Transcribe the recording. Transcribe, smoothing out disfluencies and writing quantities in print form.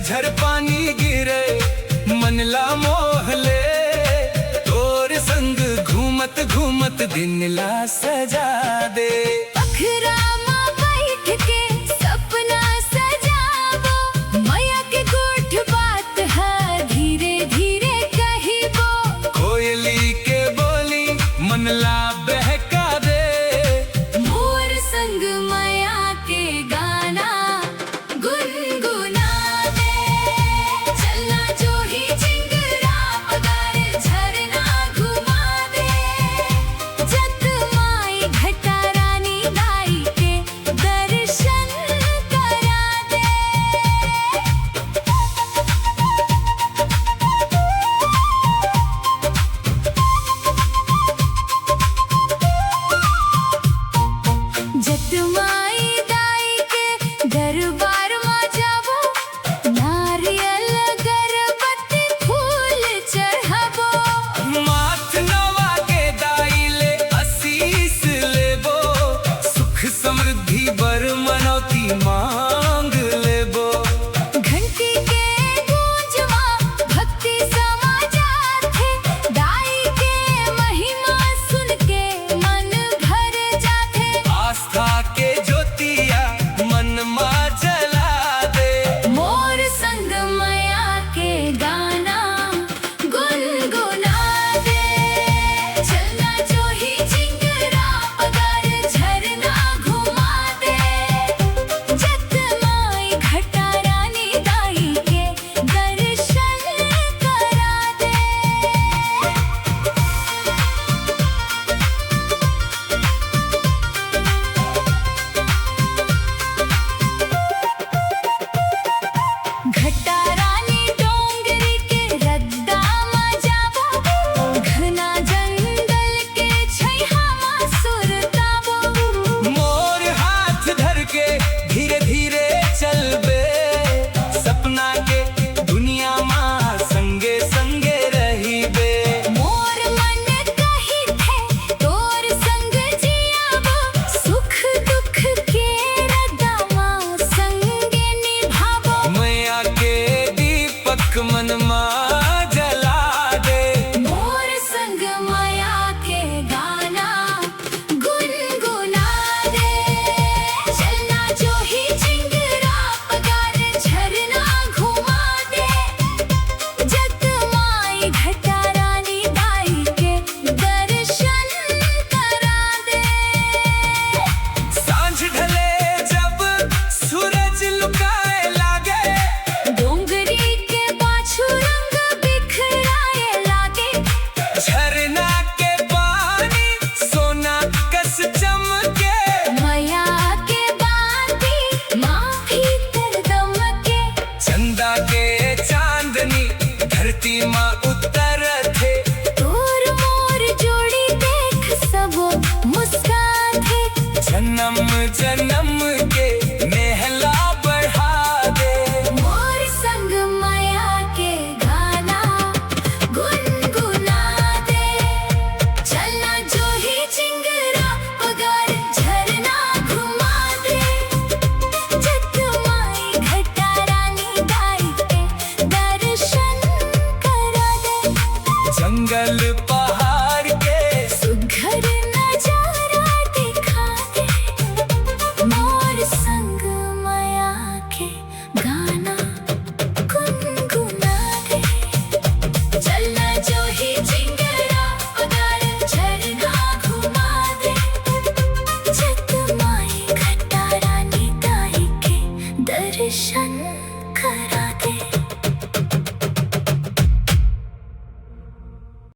झर पानी गिरे मनला मोहले, तोर संग घूमत घूमत दिन ला सजा दे। अखरा माँ बैठ के सपना सजावो, मैया के गोठ बात है धीरे धीरे कहिबो। कोयली के बोली मनला बहका दे, मोर संग मैया के गाना गुनगुना दे। चलना जो ही चिंगरा पगार झरना घुमा दे। जग माई घटा रानी दाई के दर्शन करा दे। जग माई दाई के दरबार में जाबो, नारियल अगरबत्ती फूल चढ़ाबो। माथ नवा के दाई ले आशीष लेबो, सुख समृद्धि बर मनौती मांग लेबो। घंटी के गूंज माँ भक्ति समा जाथे, दाई के महिमा सुन के मन भर जाथे। आस्था के ज्योतिया मन मा जला दे, मोर संग मैया के गाना गुनगुना दे। चलना जो ही चिंगरा पगार झरना घुमा दे। जग माई घटा रानी दाई के दर्शन करा दे। घटा रानी डोंगरी के रद्दा मा जाबो, घना जंगल के छैहा मा सुरताबो। मोर हाथ धर के धीरे धीरे चलबे, सपना के दुनिया माँ संगे संगे रहीबे। मोर मन कही थे तोर संग जियाबो, सुख दुख के रद्दा मा संगे निभाबो। मैया के दीपक मन मा जला दे, मोर संग माया के गाना गुनगुना दे। चलना जो ही चिंगरा पगार झरना घुमा दे। जग माई घटा रानी दाई के दर्शन करा दे। सांझ ढले जब सूरज लुकाए लागे, डोंगरी के पाछू रंग बिखराए लागे। झरना के पानी सोना कस चमके, मैया के बाती माँ भीतर दमके। चंदा के चांदनी धरती माँ उतर थे। तोर मोर जोड़ी देख सबो मुस्काथे। जन्म जन्म